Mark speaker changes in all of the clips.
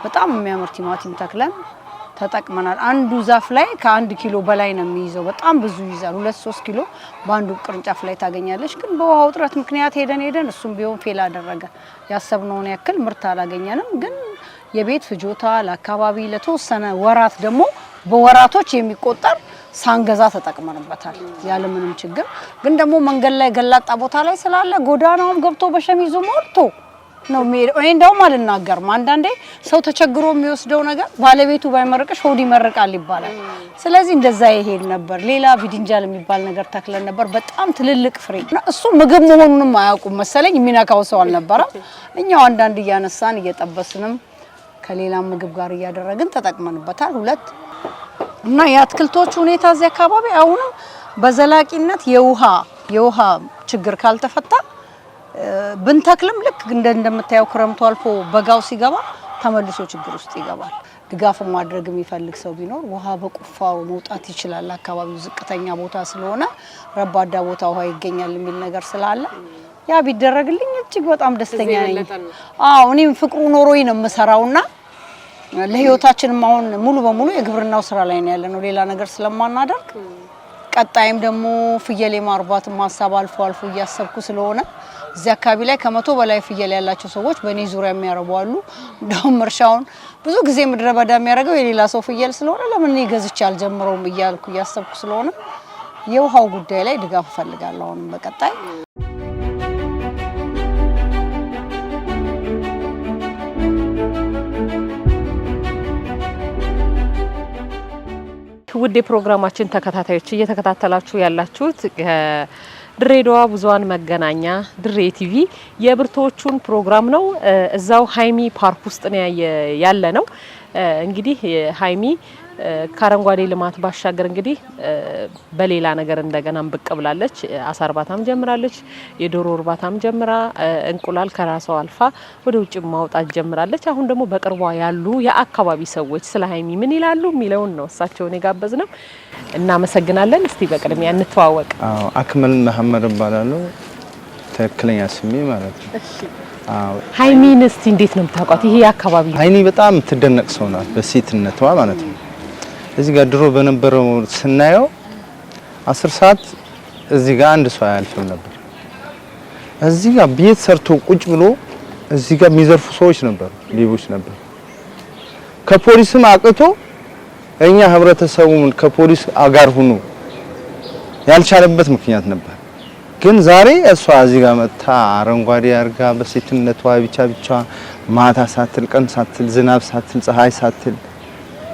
Speaker 1: በጣም የሚያምር ቲማቲም ተክለን ተጠቅመናል። አንዱ ዛፍ ላይ ከ1 ኪሎ በላይ ነው የሚይዘው። በጣም ብዙ ይዛል። 2-3 ኪሎ በአንዱ ቅርንጫፍ ላይ ታገኛለች። ግን በውሃ ውጥረት ምክንያት ሄደን እሱም ቢሆን ፌል አደረገ። ያሰብነውን ያክል ምርት አላገኘንም። ግን የቤት ፍጆታ ለአካባቢ ለተወሰነ ወራት ደግሞ በወራቶች የሚቆጠር ሳንገዛ ተጠቅመንበታል ያለ ምንም ችግር። ግን ደግሞ መንገድ ላይ ገላጣ ቦታ ላይ ስላለ ጎዳናውም ገብቶ በሸሚዙ ሞልቶ ነው የሚሄደው። እኔ እንደውም አልናገርም። አንዳንዴ ሰው ተቸግሮ የሚወስደው ነገር ባለቤቱ ባይመርቅሽ ሆድ ይመርቃል ይባላል። ስለዚህ እንደዛ ይሄድ ነበር። ሌላ ቪዲንጃል የሚባል ነገር ተክለን ነበር። በጣም ትልልቅ ፍሬ እሱ ምግብ መሆኑንም አያውቁም መሰለኝ። የሚነካው ሰው አልነበረም። እኛው አንዳንድ እያነሳን እየጠበስንም ከሌላ ምግብ ጋር እያደረግን ተጠቅመንበታል። 2 እና የአትክልቶቹ ሁኔታ እዚህ አካባቢ አሁንም በዘላቂነት የውሃ ችግር ካልተፈታ ብንተክልም ልክ እንደምታየው ክረምቱ አልፎ በጋው ሲገባ ተመልሶ ችግር ውስጥ ይገባል። ድጋፍ ማድረግ የሚፈልግ ሰው ቢኖር ውሃ በቁፋሮ መውጣት ይችላል። አካባቢው ዝቅተኛ ቦታ ስለሆነ ረባዳ ቦታ ውሃ ይገኛል የሚል ነገር ስላለ ያ ቢደረግልኝ እጅግ በጣም ደስተኛ ነኝ። እኔም ፍቅሩ ኖሮኝ ነው የምሰራውና ለህይወታችንም አሁን ሙሉ በሙሉ የግብርናው ስራ ላይ ነው ያለነው ሌላ ነገር ስለማናደርግ ቀጣይም ደግሞ ፍየል የማርባት ማሳብ አልፎ እያሰብኩ ስለሆነ እዚህ አካባቢ ላይ ከ100 በላይ ፍየል ያላቸው ሰዎች በእኔ ዙሪያ የሚያረቡ አሉ። እንደውም እርሻውን ብዙ ጊዜ ምድረ በዳ የሚያደርገው የሌላ ሰው ፍየል ስለሆነ ለምን እኔ ገዝቼ አልጀምረውም እያልኩ እያሰብኩ ስለሆነ የውሃው ጉዳይ ላይ ድጋፍ እፈልጋለሁ አሁንም በቀጣይ።
Speaker 2: ውድ ፕሮግራማችን ተከታታዮች እየተከታተላችሁ ያላችሁት ድሬዳዋ ብዙሃን መገናኛ ድሬ ቲቪ የብርቶቹን ፕሮግራም ነው። እዛው ሃይሚ ፓርክ ውስጥ ነው ያለ ነው። እንግዲህ ሃይሚ ከአረንጓዴ ልማት ባሻገር እንግዲህ በሌላ ነገር እንደገና ብቅ ብላለች። አሳ እርባታም ጀምራለች። የዶሮ እርባታም ጀምራ እንቁላል ከራሷ አልፋ ወደ ውጭ ማውጣት ጀምራለች። አሁን ደግሞ በቅርቧ ያሉ የአካባቢ ሰዎች ስለ ሃይሚ ምን ይላሉ የሚለውን ነው እሳቸውን የጋበዝነው። እናመሰግናለን። እስቲ በቅድሚያ እንተዋወቅ።
Speaker 3: አክመል መሐመድ እባላለሁ ትክክለኛ ስሜ ማለት ነው።
Speaker 2: ሃይሚን እስቲ እንዴት ነው የምታውቋት? ይሄ አካባቢ
Speaker 3: ሃይሚ በጣም ትደነቅ ሰው ናት በሴትነቷ ማለት ነው። እዚህ ጋር ድሮ በነበረው ስናየው 10 ሰዓት እዚህ ጋር አንድ ሰው አያልፍም ነበር። እዚህ ጋር ቤት ሰርቶ ቁጭ ብሎ እዚህ ጋር የሚዘርፉ ሰዎች ነበሩ፣ ሌቦች ነበሩ። ከፖሊስም አቅቶ እኛ ህብረተሰቡን ከፖሊስ ጋር ሆኖ ያልቻለበት ምክንያት ነበር። ግን ዛሬ እሷ እዚህ ጋር መጣ አረንጓዴ አርጋ በሴትነቷ ብቻ ማታ ሳትል ቀን ሳትል ዝናብ ሳትል ፀሐይ ሳትል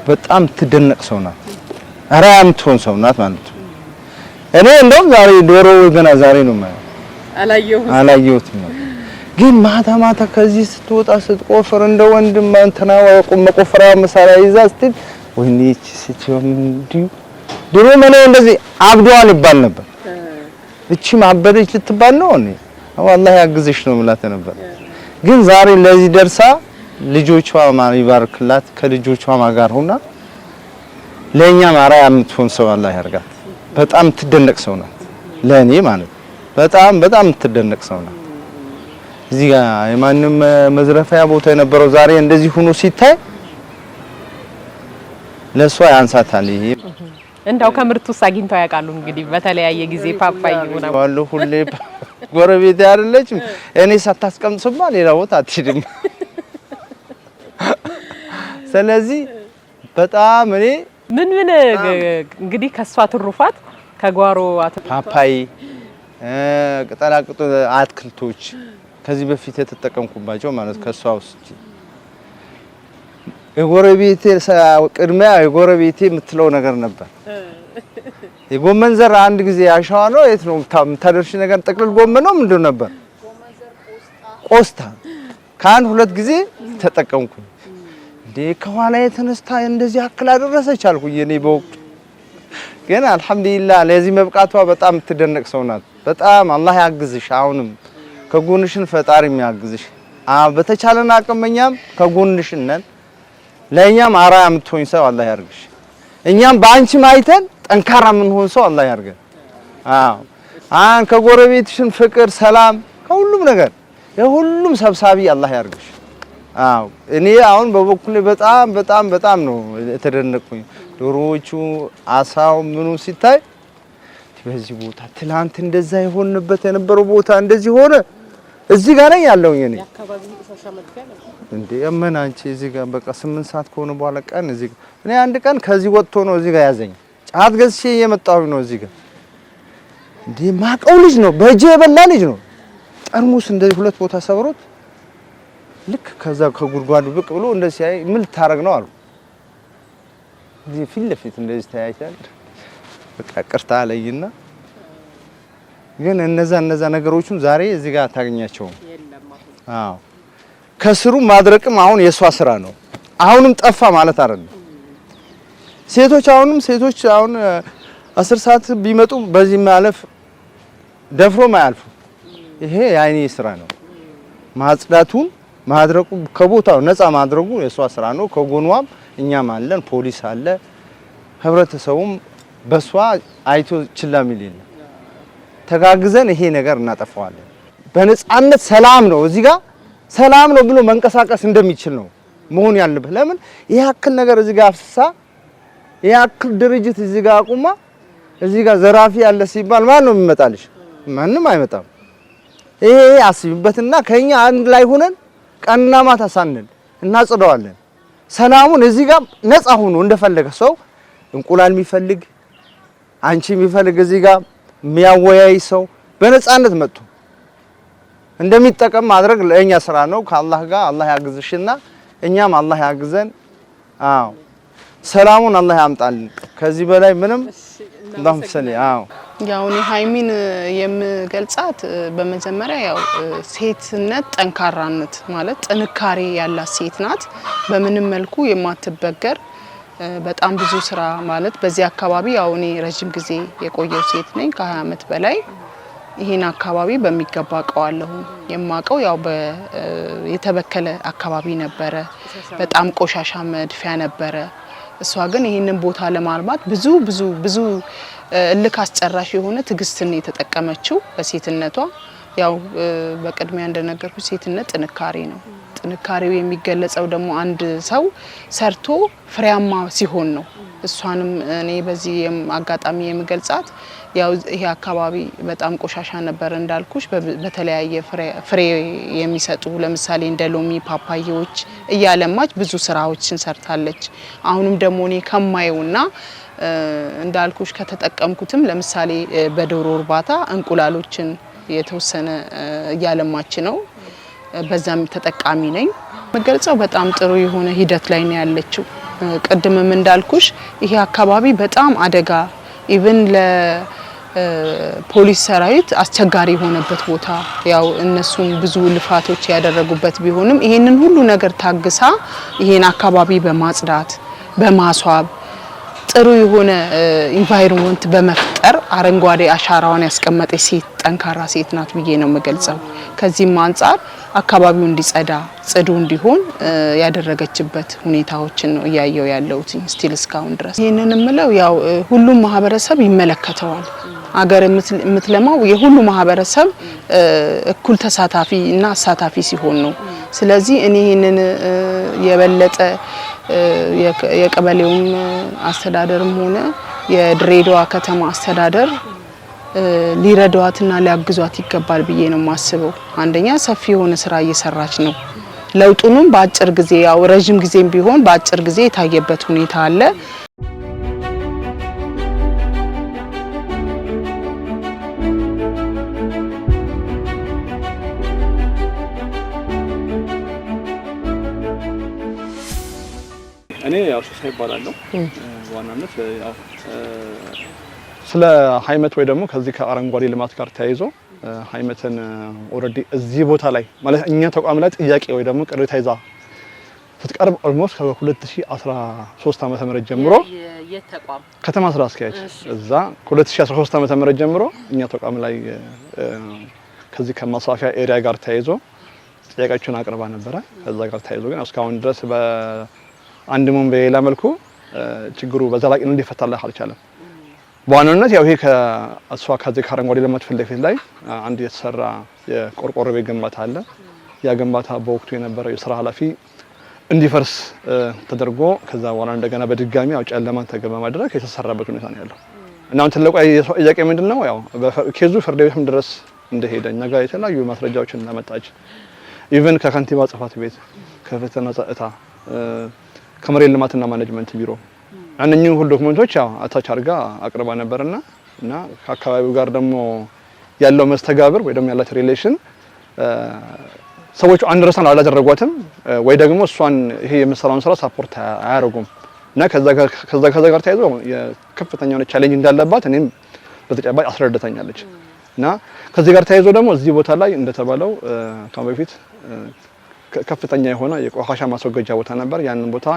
Speaker 3: በጣም ትደነቅ ሰው ናት። አራያ የምትሆን ሰው ናት ማለት ነው። እኔ እንደውም ዛሬ ዶሮ ገና ዛሬ ነው ማለት አላየሁትም። ግን ማታ ከዚህ ስትወጣ ስትቆፍር እንደ ወንድም አንተናው መቆፈሪያ መሳሪያ ይዛ ስትል ወይኔ እቺ ስትሆን እንዲሁ ድሮ ምን እንደዚህ አብዷል ይባል ነበር። እቺ ማበደች ልትባል ነው እኔ والله ያግዝሽ ነው ማለት ነበር። ግን ዛሬ ለዚህ ደርሳ ልጆቿ ማን ይባርክላት ከልጆቿ ጋር ሆና ለኛ ማራ የምትሆን ሰው አላህ ያርጋት። በጣም ትደነቅ ሰው ናት ለኔ ማለት በጣም ትደነቅ ሰው ናት። እዚህ ጋር የማንም መዝረፊያ ቦታ የነበረው ዛሬ እንደዚህ ሆኖ ሲታይ ለሷ ያንሳታል። ይሄ
Speaker 2: እንዳው ከምርቱስ አግኝተው ያውቃሉ? እንግዲህ በተለያየ ጊዜ ፓፓይ ሆነ
Speaker 3: ባሉ ሁሌ ጎረቤት አይደለች እኔ ሳታስቀምጥማ ሌላ ቦታ አትሄድም። ስለዚህ በጣም እኔ
Speaker 2: ምን እንግዲህ ከሷ ትሩፋት ከጓሮ
Speaker 3: ፓፓይ ቅጠላቅጡ አትክልቶች ከዚህ በፊት የተጠቀምኩባቸው ማለት ከሷ ውስጥ የጎረቤቴ ቅድሚያ የጎረቤቴ የምትለው ነገር ነበር። የጎመን ዘር አንድ ጊዜ አሻዋ ነው የት ነው ታደርሽ ነገር ጥቅልል ጎመን ነው ምንድነው ነበር ቆስታ ካን 2 ጊዜ ተጠቀምኩ። ከኋላ የተነስታ እንደዚህ አክል አደረሰች አልኩኝ እኔ በወቅቱ። ግን አልহামዱሊላህ ለዚህ መብቃቷ በጣም ትደነቅ ሰው ናት። በጣም አላህ ያግዝሽ። አሁንም ከጎንሽን ፈጣሪ የሚያግዝሽ በተቻለና አቅመኛም ከጎንሽ ነን። ለኛም አራያ የምትሆኝ ሰው አላህ ያርግሽ። እኛም በአንቺ ማይተን ጠንካራ ምን ሆን ሰው አላህ ያርገን። ከጎረቤትሽን ፍቅር ሰላም ከሁሉም ነገር የሁሉም ሰብሳቢ አላህ ያርግሽ። አዎ እኔ አሁን በበኩሌ በጣም ነው የተደነቅኩኝ። ዶሮዎቹ አሳው ምኑ ሲታይ በዚህ ቦታ ትላንት እንደዛ ይሆንበት የነበረው ቦታ እንደዚህ ሆነ። እዚህ ጋር ነኝ ያለውኝ እኔ እንዴ እመን አንቺ እዚህ ጋር በቃ 8 ሰዓት ከሆነ በኋላ ቀን እዚህ እኔ አንድ ቀን ከዚህ ወጥቶ ነው እዚህ ጋር ያዘኝ። ጫት ገዝቼ እየመጣሁኝ ነው እዚህ ጋር እንዴ ማቀው ልጅ ነው በእጄ የበላ ልጅ ነው። ጠርሙስ እንደዚህ 2 ቦታ ሰብሮት ልክ ከዛ ከጉድጓዱ ብቅ ብሎ እንደዚህ ሲያይ ምን ልታረግ ነው አሉ። እዚህ ፊት ለፊት እንደዚህ ታያይታል። በቃ ቅርታ አለይና ግን እነዛ ነገሮችን ዛሬ እዚህ ጋር ታገኛቸውም። አዎ ከስሩ ማድረቅም አሁን የሷ ስራ ነው። አሁንም ጠፋ ማለት አይደለም። ሴቶች አሁን 10 ሰዓት ቢመጡ በዚህ ማለፍ ደፍሮ ማያልፉ። ይሄ የአይኔ ስራ ነው። ማጽዳቱን ማድረቁ ከቦታው ነፃ ማድረጉ የሷ ስራ ነው። ከጎኗም እኛም አለን፣ ፖሊስ አለ፣ ህብረተሰቡም በሷ አይቶ ችላ ሚል የለም። ተጋግዘን ይሄ ነገር እናጠፋዋለን። በነፃነት ሰላም ነው እዚህ ጋር ሰላም ነው ብሎ መንቀሳቀስ እንደሚችል ነው መሆን ያለበት። ለምን ይሄ አክል ነገር እዚህ ጋር አፍሳ ይሄ አክል ድርጅት እዚህ ጋር አቁማ እዚህ ጋር ዘራፊ ያለ ሲባል ማን ነው የሚመጣልሽ? ማንም አይመጣም። ይሄ አስቢበትና ከኛ አንድ ላይ ሆነን ቀንና ማታ ሳንል እናጽደዋለን። ሰላሙን እዚህ ጋር ነፃ ሆኖ እንደፈለገ ሰው እንቁላል የሚፈልግ አንቺ የሚፈልግ እዚህ ጋር የሚያወያይ ሰው በነፃነት መጥቶ እንደሚጠቀም ማድረግ ለኛ ስራ ነው። ከአላህ ጋር አላህ ያግዝሽና እኛም አላህ ያግዘን። አዎ ሰላሙን አላህ ያምጣልን። ከዚህ በላይ ምንም እንደምሰለ አዎ
Speaker 4: ያው እኔ ሀይሚን የምገልጻት በመጀመሪያ ያው ሴትነት ጠንካራነት ማለት ጥንካሬ ያላት ሴት ናት። በምንም መልኩ የማትበገር በጣም ብዙ ስራ ማለት በዚህ አካባቢ ያው እኔ ረጅም ጊዜ የቆየው ሴት ነኝ ከ20 አመት በላይ ይሄን አካባቢ በሚገባ አውቀዋለሁ። የማውቀው ያው የተበከለ አካባቢ ነበረ፣ በጣም ቆሻሻ መድፊያ ነበረ። እሷ ግን ይሄንን ቦታ ለማልማት ብዙ እልክ አስጨራሽ የሆነ ትግስትን የተጠቀመችው በሴትነቷ። ያው በቅድሚያ እንደነገርኩ ሴትነት ጥንካሬ ነው። ጥንካሬው የሚገለጸው ደግሞ አንድ ሰው ሰርቶ ፍሬያማ ሲሆን ነው። እሷንም እኔ በዚህ አጋጣሚ የምገልጻት ያው ይሄ አካባቢ በጣም ቆሻሻ ነበር እንዳልኩሽ፣ በተለያየ ፍሬ የሚሰጡ ለምሳሌ እንደ ሎሚ፣ ፓፓያዎች እያለማች ብዙ ስራዎችን ሰርታለች። አሁንም ደግሞ እኔ ከማየውና እንዳልኩሽ ከተጠቀምኩትም ለምሳሌ በዶሮ እርባታ እንቁላሎችን የተወሰነ እያለማች ነው። በዛም ተጠቃሚ ነኝ። መገልጸው በጣም ጥሩ የሆነ ሂደት ላይ ነው ያለችው። ቅድምም እንዳልኩሽ ይሄ አካባቢ በጣም አደጋ ኢቭን ለፖሊስ ሰራዊት አስቸጋሪ የሆነበት ቦታ ያው እነሱም ብዙ ልፋቶች ያደረጉበት ቢሆንም ይሄንን ሁሉ ነገር ታግሳ ይሄን አካባቢ በማጽዳት በማስዋብ ጥሩ የሆነ ኢንቫይሮንመንት በመፍጠር አረንጓዴ አሻራዋን ያስቀመጠች ሴት ጠንካራ ሴት ናት ብዬ ነው የምገልጸው። ከዚህም አንፃር አካባቢው እንዲጸዳ ጽዱ እንዲሆን ያደረገችበት ሁኔታዎችን ነው እያየው ያለሁት ስቲል እስካሁን ድረስ። ይሄንን የምለው ያው ሁሉም ማህበረሰብ ይመለከተዋል። አገር የምትለማው የሁሉ ማህበረሰብ እኩል ተሳታፊ እና አሳታፊ ሲሆን ነው። ስለዚህ እኔ ይሄንን የበለጠ የቀበሌውም አስተዳደርም ሆነ የድሬዳዋ ከተማ አስተዳደር ሊረዷትና ሊያግዟት ይገባል ብዬ ነው የማስበው። አንደኛ ሰፊ የሆነ ስራ እየሰራች ነው። ለውጡንም በአጭር ጊዜ ያው ረጅም ጊዜም ቢሆን በአጭር ጊዜ የታየበት ሁኔታ አለ።
Speaker 5: እኔ ያው ሱሳ ይባላል። ዋናነት ያው ስለ ሀይመት ወይ ደግሞ ከዚህ ከአረንጓዴ ልማት ጋር ተያይዞ ሀይመትን ኦሬዲ እዚህ ቦታ ላይ ማለት እኛ ተቋም ላይ ጥያቄ ወይ ደግሞ ቅሬታ ይዛ ስትቀርብ ኦልሞስት ከ2013 ዓመተ ምህረት ጀምሮ ከተማ ስራ አስኪያጅ እዛ ከ2013 ዓመተ ምህረት ጀምሮ እኛ ተቋም ላይ ከዚህ ከማስፋፊያ ኤሪያ ጋር ተያይዞ ጥያቄዎችን አቅርባ ነበረ። ከዛ ጋር ተያይዞ ግን እስካሁን ድረስ በአንድም በሌላ መልኩ ችግሩ በዘላቂነት እንዲፈታልህ አልቻለም። በዋናነት ያው ይሄ ከአስፋ ከዚህ ከአረንጓዴ ልማት ፊት ለፊት ላይ አንድ የተሰራ የቆርቆሮ ቤት ግንባታ አለ። ያ ግንባታ በወቅቱ የነበረው የስራ ኃላፊ እንዲፈርስ ተደርጎ ከዛ በኋላ እንደገና በድጋሚ ያው ጨለማን ተገቢ በማድረግ የተሰራበት ሁኔታ ነው ያለው እና አሁን ትልቁ ጥያቄ ምንድነው ያው በኬዙ ፍርድ ቤትም ድረስ እንደሄደ እኛ ጋር የተለያዩ ማስረጃዎችን እናመጣች ኢቭን ከከንቲባ ጽሕፈት ቤት ከፍትህና ጸጥታ ከመሬት ልማትና ማኔጅመንት ቢሮ እነኚህ ሁሉ ዶክመንቶች ያው አታች አድርጋ አቅርባ ነበርና እና ከአካባቢው ጋር ደግሞ ያለው መስተጋብር ወይ ደግሞ ያላት ሪሌሽን ሰዎቹ አንደርስታንድ አላደረጓትም ወይ ደግሞ እሷን ይሄ የምሰራውን ስራ ሳፖርት አያደርጉም እና ከዛ ጋር ተያይዞ የከፍተኛ የሆነ ቻሌንጅ እንዳለባት እኔም በተጨባጭ አስረድታኛለች እና ከዚህ ጋር ተያይዞ ደግሞ እዚህ ቦታ ላይ እንደተባለው ከአሁን በፊት ከፍተኛ የሆነ የቆሻሻ ማስወገጃ ቦታ ነበር። ያንን ቦታ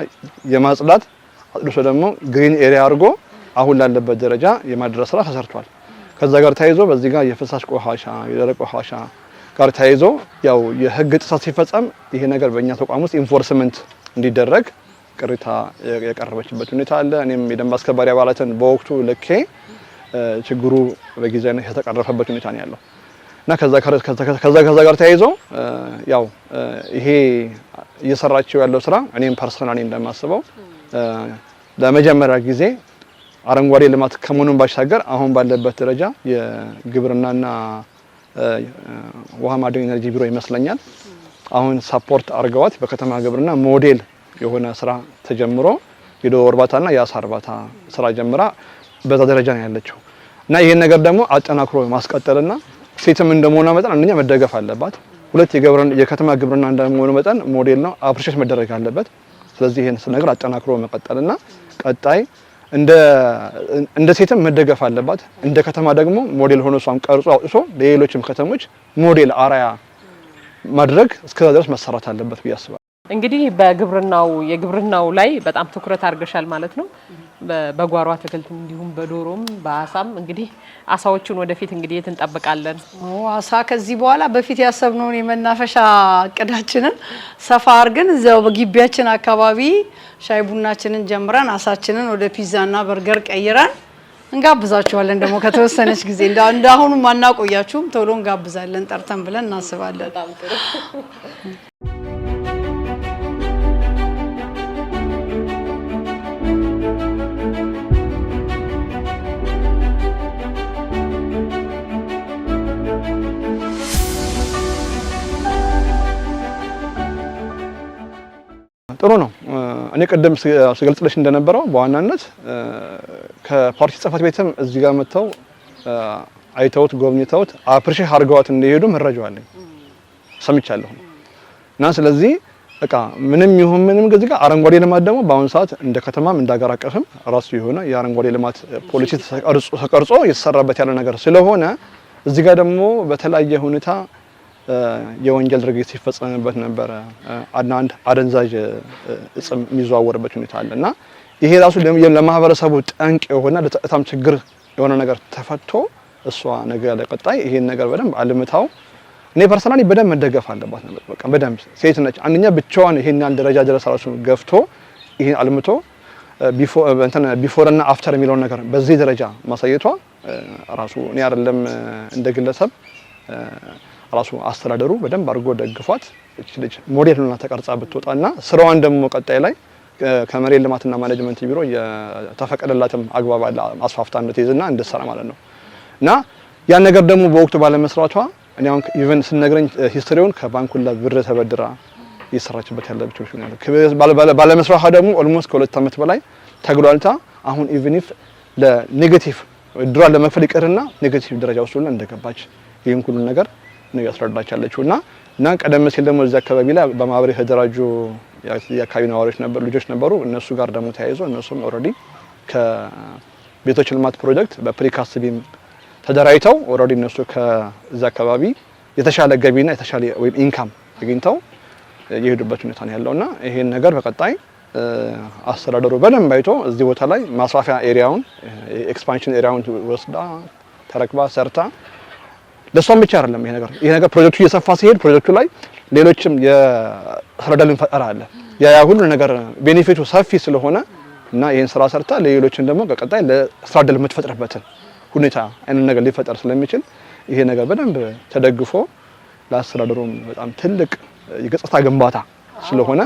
Speaker 5: የማጽዳት አጥልሶ ደግሞ ግሪን ኤሪያ አድርጎ አሁን ላለበት ደረጃ የማድረስ ስራ ተሰርቷል። ከዛ ጋር ተያይዞ በዚህ ጋር የፍሳሽ ቆሻሻ የደረቅ ቆሻሻ ጋር ተያይዞ ያው የህግ ጥሰት ሲፈጸም ይሄ ነገር በእኛ ተቋም ውስጥ ኢንፎርስመንት እንዲደረግ ቅሬታ የቀረበችበት ሁኔታ አለ። እኔም የደንብ አስከባሪ አባላትን በወቅቱ ልኬ ችግሩ በጊዜያዊነት የተቀረፈበት ሁኔታ ነው ያለው እና ከዛ ጋር ተያይዞ ያው ይሄ እየሰራቸው ያለው ስራ እኔም ፐርሰናሊ እንደማስበው ለመጀመሪያ ጊዜ አረንጓዴ ልማት ከመሆኑን ባሻገር አሁን ባለበት ደረጃ የግብርናና ውሃ ማዕድን ኢነርጂ ቢሮ ይመስለኛል አሁን ሰፖርት አርገዋት በከተማ ግብርና ሞዴል የሆነ ስራ ተጀምሮ የዶሮ እርባታና የአሳ እርባታ ስራ ጀምራ በዛ ደረጃ ነው ያለችው እና ይሄን ነገር ደግሞ አጠናክሮ ማስቀጠልና ሴትም እንደመሆኗ መጠን አንደኛ መደገፍ አለባት። ሁለት የከተማ ግብርና እንደመሆኑ መጠን ሞዴል ነው አፕሪሼት መደረግ አለበት። ስለዚህ ይሄን ነገር አጠናክሮ መቀጠልና ቀጣይ እንደ ሴትም መደገፍ አለባት። እንደ ከተማ ደግሞ ሞዴል ሆኖ እሷም ቀርጾ አውጥቶ ለሌሎችም ከተሞች ሞዴል አራያ ማድረግ እስከዛ ድረስ መሰራት አለበት ብዬ አስባለሁ።
Speaker 2: እንግዲህ የግብርናው ላይ በጣም ትኩረት አድርገሻል ማለት ነው። በጓሮ አትክልት እንዲሁም በዶሮም በአሳም እንግዲህ አሳዎቹን ወደፊት እንግዲህ የት እንጠብቃለን?
Speaker 1: አሳ ከዚህ በኋላ በፊት ያሰብነውን የመናፈሻ እቅዳችንን ሰፋ አድርገን እዛው በግቢያችን አካባቢ ሻይ ቡናችንን ጀምረን አሳችንን ወደ ፒዛና በርገር ቀይረን እንጋብዛችኋለን። ደግሞ ከተወሰነች ጊዜ እንዳሁኑ ማናቆያችሁም ቶሎ እንጋብዛለን ጠርተን ብለን እናስባለን።
Speaker 2: በጣም ጥሩ።
Speaker 5: ጥሩ ነው። እኔ ቀደም ስገልጽልሽ እንደነበረው በዋናነት ከፓርቲ ጽሕፈት ቤትም እዚህ ጋር መጥተው አይተውት ጎብኝተውት አፕሪሼት አድርገዋት እንደሄዱ መረጃው አለኝ ሰምቻለሁ እና ስለዚህ በቃ ምንም ይሁን ምንም እዚህ ጋር አረንጓዴ ልማት ደግሞ በአሁኑ ሰዓት እንደ ከተማም እንዳገር አቀፍም ራሱ የሆነ የአረንጓዴ ልማት ፖሊሲ ተቀርጾ የተሰራበት ያለ ነገር ስለሆነ እዚህ ጋር ደግሞ በተለያየ ሁኔታ የወንጀል ድርጊት ሲፈጸምበት ነበር። አንድ አደንዛዥ እጽ የሚዘዋወርበት ሁኔታ አለና ይሄ ራሱ ለማህበረሰቡ ጠንቅ የሆነ ለጸጥታም ችግር የሆነ ነገር ተፈቶ እሷ ነገር ለቀጣይ ይሄን ነገር በደንብ አልምታው እኔ ፐርሰናሊ በደንብ መደገፍ አለባት ነው። በቃ በደንብ ሴት ነች። አንደኛ ብቻዋን ይሄን ያህል ደረጃ ድረስ ራሱ ገፍቶ ይሄን አልምቶ ቢፎር እና አፍተር የሚለውን ነገር በዚህ ደረጃ ማሳየቷ ራሱ እኔ አይደለም እንደ ግለሰብ ራሱ አስተዳደሩ በደንብ አድርጎ ደግፏት እቺ ልጅ ሞዴል ሆና ተቀርጻ ብትወጣና ስራዋን ደግሞ ቀጣይ ላይ ከመሬት ልማትና ማኔጅመንት ቢሮ የተፈቀደላትም አግባብ አለ አስፋፍታ እንድትይዝና እንድትሰራ ማለት ነው እና ያን ነገር ደግሞ በወቅቱ ባለመስራቷ እኔ አሁን ኢቨን ስነግረኝ ሂስትሪውን ከባንኩ ብር ተበድራ እየሰራችበት ያለበት ነው። ባለመስራቷ ደግሞ ኦልሞስት ከ2 ዓመት በላይ ተግሏልታ አሁን ኢቨን ኢፍ ለኔጌቲቭ ድሯን ለመክፈል ይቀርና ኔጌቲቭ ደረጃ ውስጥ ሁሉ እንደገባች ይሄን ሁሉ ነገር ነው ያስረዳቻለችው እና ቀደም ሲል ደግሞ እዚህ አካባቢ ላይ በማህበር የተደራጁ የአካባቢ ነዋሪዎች ነበሩ፣ ልጆች ነበሩ። እነሱ ጋር ደግሞ ተያይዞ እነሱም ኦልሬዲ ከቤቶች ልማት ፕሮጀክት በፕሪካስት ቢም ተደራጅተው ኦልሬዲ እነሱ ከዚህ አካባቢ የተሻለ ገቢና የተሻለ ወይም ኢንካም አግኝተው የሄዱበት ሁኔታ ነው ያለውና ይሄን ነገር በቀጣይ አስተዳደሩ በደንብ አይቶ እዚህ ቦታ ላይ ማስፋፊያ ኤሪያውን ኤክስፓንሽን ኤሪያውን ወስዳ ተረክባ ሰርታ ለሷም ብቻ አይደለም ይሄ ነገር ፕሮጀክቱ እየሰፋ ሲሄድ ፕሮጀክቱ ላይ ሌሎችም የስራ ዕድል ፈጠራ አለ። ያ ሁሉ ነገር ቤኔፊቱ ሰፊ ስለሆነ እና ይሄን ስራ ሰርታ ለሌሎችን ደግሞ በቀጣይ ለስራ ዕድል የምትፈጥርበትን ሁኔታ አይነት ነገር ሊፈጠር ስለሚችል ይሄ ነገር በደንብ ተደግፎ ለአስተዳደሩም በጣም ትልቅ የገጽታ ግንባታ ስለሆነ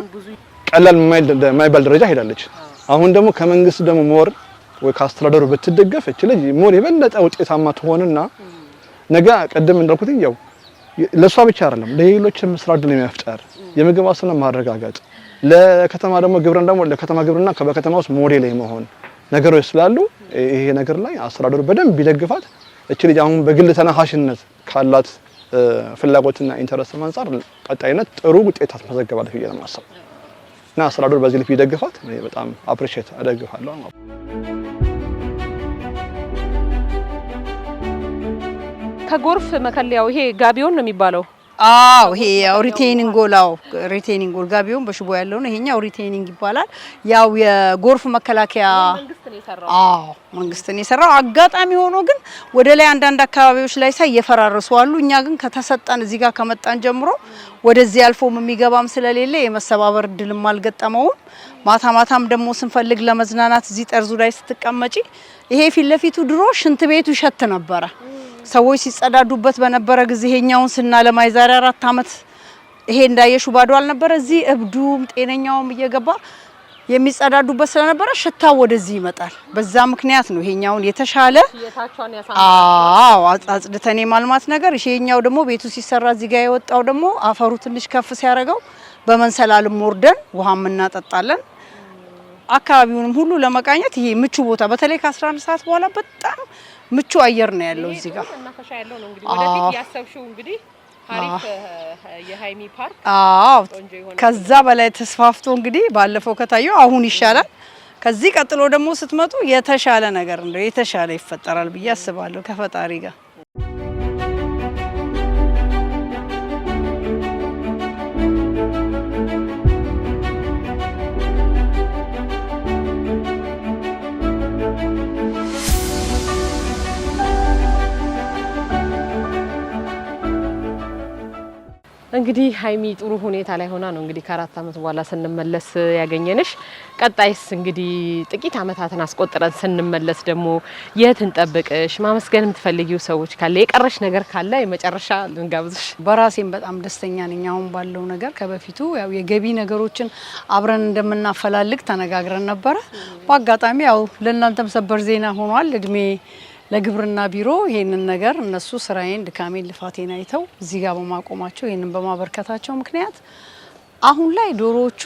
Speaker 5: ቀላል የማይባል ደረጃ ሄዳለች። አሁን ደግሞ ከመንግስት ደግሞ ሞር ወይ ከአስተዳደሩ ብትደገፍ እቺ ልጅ ሞር የበለጠ ውጤታማ ትሆንና ነገ ቀደም እንዳልኩት ያው ለሷ ብቻ አይደለም ለሌሎችም ስራ ዕድል የመፍጠር የምግብ ዋስትና ማረጋገጥ ለከተማ ደግሞ ግብርና ደግሞ ለከተማ ግብርና በከተማ ውስጥ ሞዴል የመሆን ነገሮች ስላሉ ይሄ ነገር ላይ አስተዳደሩ በደንብ ቢደግፋት እቺ ልጅ አሁን በግል ተነሳሽነት ካላት ፍላጎትና ኢንተረስት አንፃር ቀጣይነት ጥሩ ውጤት ታስመዘግባለች ብዬ ነው የማስበው እና አስተዳደሩ በዚህ ልክ ቢደግፋት በጣም አፕሪሺየት አደርጋለሁ።
Speaker 2: ከጎርፍ መከለያው ይሄ ጋቢዮን ነው የሚባለው?
Speaker 1: አዎ ይሄ ያው ሪቴኒንግ ጎል ጋቢዮን በሽቦ ያለው ነው። ይሄኛው ሪቴኒንግ ይባላል። ያው የጎርፍ መከላከያ መንግስት ነው የሰራው። አጋጣሚ ሆኖ ግን ወደ ላይ አንዳንድ አካባቢዎች ላይ ሳይ እየፈራረሱ አሉ። እኛ ግን ከተሰጠን እዚህ ጋር ከመጣን ጀምሮ ወደዚህ አልፎም የሚገባም ስለሌለ የመሰባበር እድልም አልገጠመውም። ማታም ደግሞ ስንፈልግ ለመዝናናት እዚህ ጠርዙ ላይ ስትቀመጪ ይሄ ፊት ለፊቱ ድሮ ሽንት ቤቱ ይሸት ነበረ። ሰዎች ሲጸዳዱበት በነበረ ጊዜ ይሄኛውን ስናለማ የዛሬ 4 አመት ይሄ እንዳየሹ ባዶ አልነበረ። እዚህ እብዱም ጤነኛውም እየገባ የሚጸዳዱበት ስለነበረ ሽታው ወደዚህ ይመጣል። በዛ ምክንያት ነው ይሄኛውን የተሻለ አጽድተን የማልማት ነገር። ይሄኛው ደግሞ ቤቱ ሲሰራ እዚህ ጋር የወጣው ደግሞ አፈሩ ትንሽ ከፍ ሲያደርገው በመንሰላልም ወርደን ውሃም እናጠጣለን። አካባቢውንም ሁሉ ለመቃኘት ይሄ ምቹ ቦታ በተለይ ከ11 ሰዓት በኋላ በጣም ምቹ አየር ነው ያለው እዚህ ጋር
Speaker 2: እናፈሻ ያለው ነው። እንግዲህ ወደፊት ያሰብሽው እንግዲህ አሪፍ የሃይሚ ፓርክ ከዛ በላይ ተስፋፍቶ እንግዲህ ባለፈው ከታየው አሁን ይሻላል። ከዚህ ቀጥሎ ደግሞ ስትመጡ የተሻለ ነገር እንደው የተሻለ ይፈጠራል ብዬ አስባለሁ ከፈጣሪ ጋር። እንግዲህ ሃይሚ ጥሩ ሁኔታ ላይ ሆና ነው እንግዲህ ከ4 አመት በኋላ ስንመለስ ያገኘንሽ። ቀጣይስ እንግዲህ ጥቂት አመታትን አስቆጥረን ስንመለስ ደግሞ የት እንጠብቅሽ? ማመስገን የምትፈልጊው ሰዎች ካለ የቀረሽ ነገር ካለ የመጨረሻ ልንጋብዝሽ።
Speaker 1: በራሴም በጣም ደስተኛ ነኝ አሁን ባለው ነገር። ከበፊቱ ያው የገቢ ነገሮችን አብረን እንደምናፈላልግ ተነጋግረን ነበረ። በአጋጣሚ ያው ለእናንተም ሰበር ዜና ሆኗል። እድሜ ለግብርና ቢሮ ይሄንን ነገር እነሱ ስራዬን ድካሜን ልፋቴን አይተው እዚህ ጋር በማቆማቸው ይሄንን በማበርከታቸው ምክንያት አሁን ላይ ዶሮዎቹ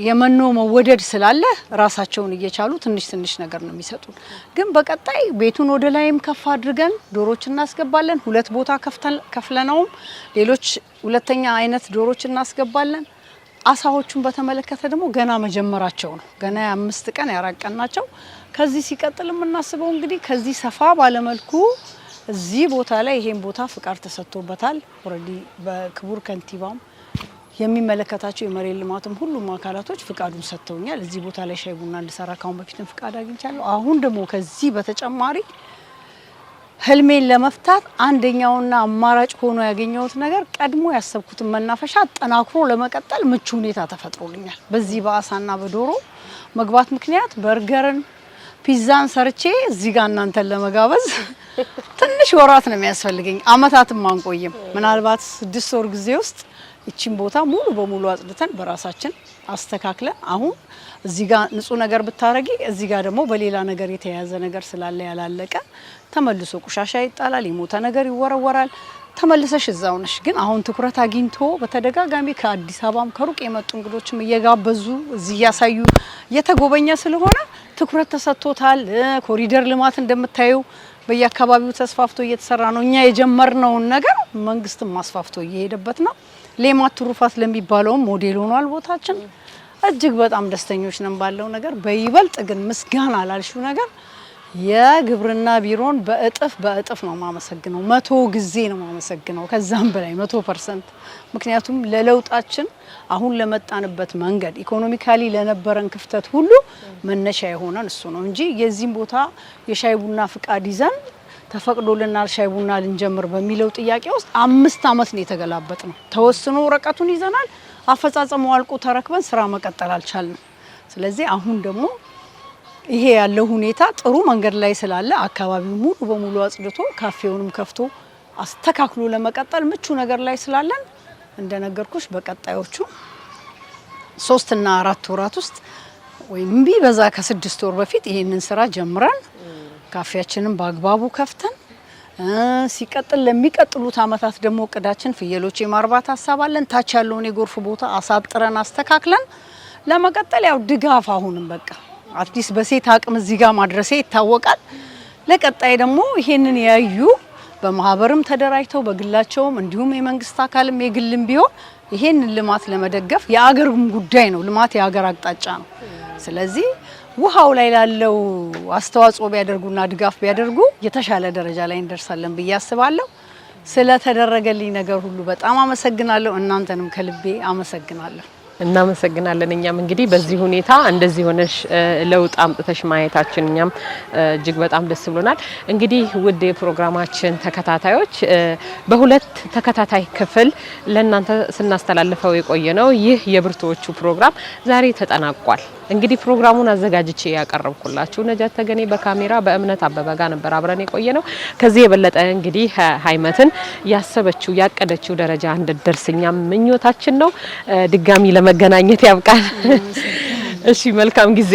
Speaker 1: የመኖ መወደድ ስላለ ራሳቸውን እየቻሉ ትንሽ ነገር ነው የሚሰጡን። ግን በቀጣይ ቤቱን ወደ ላይም ከፍ አድርገን ዶሮዎች እናስገባለን። 2 ቦታ ከፍለናውም ሌሎች ሁለተኛ አይነት ዶሮዎች እናስገባለን። አሳዎቹን በተመለከተ ደግሞ ገና መጀመራቸው ነው። ገና 5 ቀን 4 ቀን ናቸው። ከዚህ ሲቀጥል የምናስበው እንግዲህ ከዚህ ሰፋ ባለመልኩ እዚህ ቦታ ላይ ይሄን ቦታ ፍቃድ ተሰጥቶበታል። ኦሬዲ በክቡር ከንቲባም የሚመለከታቸው የመሬት ልማትም ሁሉም አካላቶች ፍቃዱን ሰጥተውኛል። እዚህ ቦታ ላይ ሻይ ቡና እንድሰራ ካሁን በፊትም ፍቃድ አግኝቻለሁ። አሁን ደግሞ ከዚህ በተጨማሪ ህልሜን ለመፍታት አንደኛውና አማራጭ ሆኖ ያገኘሁት ነገር ቀድሞ ያሰብኩትን መናፈሻ አጠናክሮ ለመቀጠል ምቹ ሁኔታ ተፈጥሮልኛል። በዚህ በአሳና በዶሮ መግባት ምክንያት በርገርን ፒዛን ሰርቼ እዚህ ጋር እናንተን ለመጋበዝ ትንሽ ወራት ነው የሚያስፈልገኝ። አመታትም አንቆይም። ምናልባት 6 ወር ጊዜ ውስጥ እቺን ቦታ ሙሉ በሙሉ አጽድተን በራሳችን አስተካክለን አሁን እዚህ ጋር ንጹህ ነገር ብታረጊ እዚህ ጋር ደግሞ በሌላ ነገር የተያያዘ ነገር ስላለ ያላለቀ ተመልሶ ቆሻሻ ይጣላል፣ የሞተ ነገር ይወረወራል፣ ተመልሰሽ እዛው ነሽ። ግን አሁን ትኩረት አግኝቶ በተደጋጋሚ ከአዲስ አበባም ከሩቅ የመጡ እንግዶችም እየጋበዙ እዚህ ያሳዩ እየተጎበኘ ስለሆነ ትኩረት ተሰጥቶታል። ኮሪደር ልማት እንደምታዩ በየአካባቢው ተስፋፍቶ እየተሰራ ነው። እኛ የጀመርነውን ነገር መንግስትም ማስፋፍቶ እየሄደበት ነው። ሌማት ትሩፋት ለሚባለው ሞዴል ሆኗል ቦታችን። እጅግ በጣም ደስተኞች ነን ባለው ነገር። በይበልጥ ግን ምስጋና ላልሽው ነገር የግብርና ቢሮን በእጥፍ ነው ማመሰግነው። 100 ጊዜ ነው ማመሰግነው፣ ከዛም በላይ 100%። ምክንያቱም ለለውጣችን አሁን ለመጣንበት መንገድ ኢኮኖሚካሊ ለነበረን ክፍተት ሁሉ መነሻ የሆነን እሱ ነው እንጂ የዚህም ቦታ የሻይ ቡና ፍቃድ ይዘን ተፈቅዶልናል ሻይ ቡና ልንጀምር በሚለው ጥያቄ ውስጥ 5 አመት ነው የተገላበጥ ነው። ተወስኖ ወረቀቱን ይዘናል፣ አፈጻጸሙ አልቆ ተረክበን ስራ መቀጠል አልቻልንም። ስለዚህ አሁን ደግሞ ይሄ ያለው ሁኔታ ጥሩ መንገድ ላይ ስላለ አካባቢው ሙሉ በሙሉ አጽድቶ ካፌውንም ከፍቶ አስተካክሎ ለመቀጠል ምቹ ነገር ላይ ስላለን እንደነገርኩሽ በቀጣዮቹ 3 እና 4 ወራት ውስጥ ወይም ቢበዛ ከ6 ወር በፊት ይሄንን ስራ ጀምረን ካፌያችንን በአግባቡ ከፍተን ሲቀጥል ለሚቀጥሉት አመታት ደግሞ እቅዳችን ፍየሎች የማርባት ሐሳብ አለን። ታች ያለውን የጎርፍ ቦታ አሳጥረን አስተካክለን ለመቀጠል ያው ድጋፍ አሁንም በቃ አዲስ በሴት አቅም እዚህ ጋር ማድረሴ ይታወቃል። ለቀጣይ ደግሞ ይሄንን ያዩ በማህበርም ተደራጅተው በግላቸውም እንዲሁም የመንግስት አካልም የግልም ቢሆን ይሄንን ልማት ለመደገፍ የአገርም ጉዳይ ነው። ልማት የአገር አቅጣጫ ነው። ስለዚህ ውሃው ላይ ላለው አስተዋጽኦ ቢያደርጉና ድጋፍ ቢያደርጉ የተሻለ ደረጃ ላይ እንደርሳለን ብዬ አስባለሁ። ስለተደረገልኝ ነገር ሁሉ በጣም አመሰግናለሁ። እናንተንም ከልቤ አመሰግናለሁ።
Speaker 2: እናመሰግናለን። እኛም እንግዲህ በዚህ ሁኔታ እንደዚህ ሆነሽ ለውጥ አምጥተሽ ማየታችን እኛም እጅግ በጣም ደስ ብሎናል። እንግዲህ ውድ የፕሮግራማችን ተከታታዮች በሁለት ተከታታይ ክፍል ለእናንተ ስናስተላልፈው የቆየነው ይህ የብርቱዎቹ ፕሮግራም ዛሬ ተጠናቋል። እንግዲህ ፕሮግራሙን አዘጋጅቼ ያቀረብኩላችሁ ነጃት ተገኔ በካሜራ በእምነት አበበ ጋር ነበር አብረን የቆየነው። ከዚህ የበለጠ እንግዲህ ሃይመትን ያሰበችው ያቀደችው ደረጃ እንድትደርስኛም ምኞታችን ነው። ድጋሚ ለመገናኘት ያብቃን። እሺ መልካም ጊዜ።